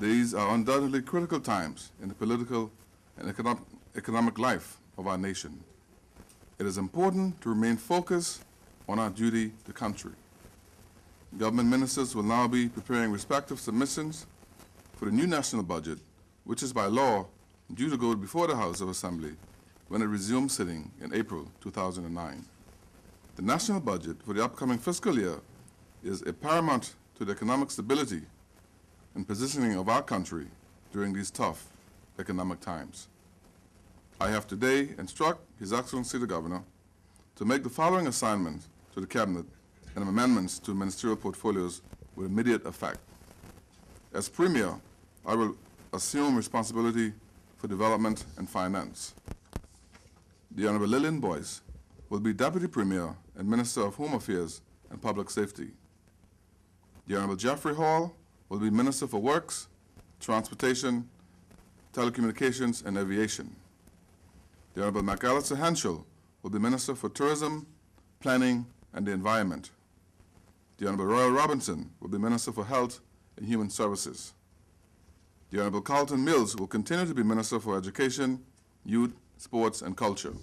These are undoubtedly critical times in the political and economic life of our nation. It is important to remain focused on our duty to country. Government ministers will now be preparing respective submissions for the new national budget, which is by law due to go before the House of Assembly when it resumes sitting in April 2009. The national budget for the upcoming fiscal year is paramount to the economic stability and positioning of our country during these tough economic times. I have today instructed His Excellency the Governor to make the following assignments to the Cabinet and amendments to ministerial portfolios with immediate effect. As Premier, I will assume responsibility for development and finance. The Honorable Lillian Boyce will be Deputy Premier and Minister of Home Affairs and Public Safety. The Honorable Jeffrey Hall will be Minister for Works, Transportation, Telecommunications, and Aviation. The Honorable McAllister Henschel will be Minister for Tourism, Planning, and the Environment. The Honorable Royal Robinson will be Minister for Health and Human Services. The Honorable Carlton Mills will continue to be Minister for Education, Youth, Sports, and Culture.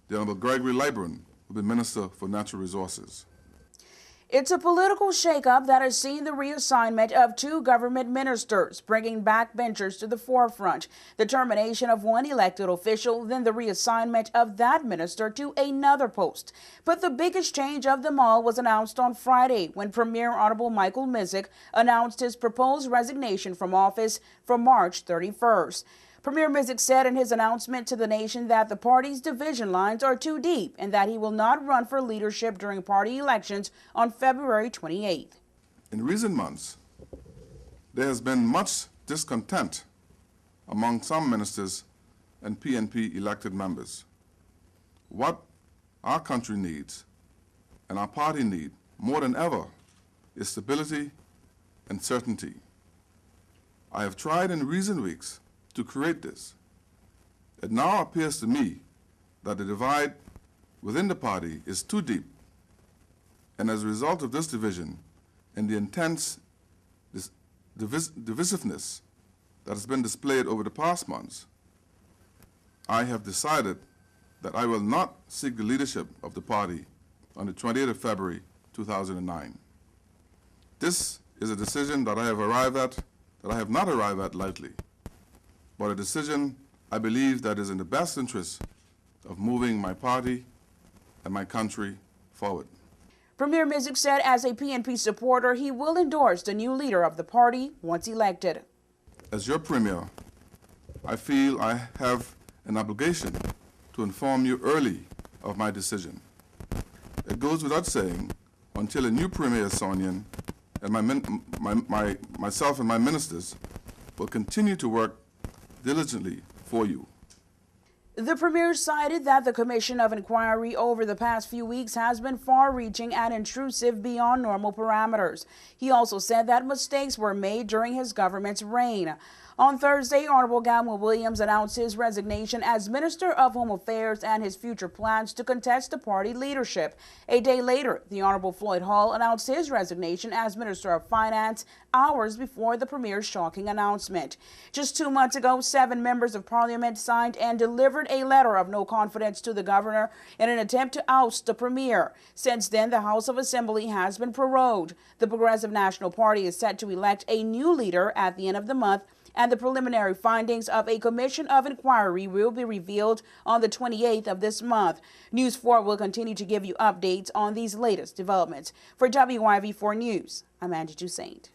The Honorable Gregory Libron will be Minister for Natural Resources. It's a political shakeup that has seen the reassignment of 2 government ministers, bringing backbenchers to the forefront, the termination of one elected official, then the reassignment of that minister to another post. But the biggest change of them all was announced on Friday when Premier Honorable Michael Misick announced his proposed resignation from office for March 31st. Premier Misick said in his announcement to the nation that the party's division lines are too deep and that he will not run for leadership during party elections on February 28th. In recent months, there has been much discontent among some ministers and PNP elected members. What our country needs and our party need more than ever is stability and certainty. I have tried in recent weeks to create this. It now appears to me that the divide within the party is too deep, and as a result of this division and the intense divisiveness that has been displayed over the past months, I have decided that I will not seek the leadership of the party on the 28th of February 2009. This is a decision that I have not arrived at lightly, but a decision I believe that is in the best interest of moving my party and my country forward. Premier Misick said as a PNP supporter, he will endorse the new leader of the party once elected. As your Premier, I feel I have an obligation to inform you early of my decision. It goes without saying, until a new Premier is sworn in, and myself and my ministers will continue to work diligently for you. The Premier cited that the Commission of Inquiry over the past few weeks has been far-reaching and intrusive beyond normal parameters. He also said that mistakes were made during his government's reign. On Thursday, Honorable Gamble Williams announced his resignation as Minister of Home Affairs and his future plans to contest the party leadership. A day later, the Honorable Floyd Hall announced his resignation as Minister of Finance hours before the Premier's shocking announcement. Just 2 months ago, 7 members of Parliament signed and delivered a letter of no confidence to the Governor in an attempt to oust the Premier. Since then, the House of Assembly has been prorogued. The Progressive National Party is set to elect a new leader at the end of the month, and the preliminary findings of a commission of inquiry will be revealed on the 28th of this month. News 4 will continue to give you updates on these latest developments. For WIV4 News, I'm Angie Toussaint.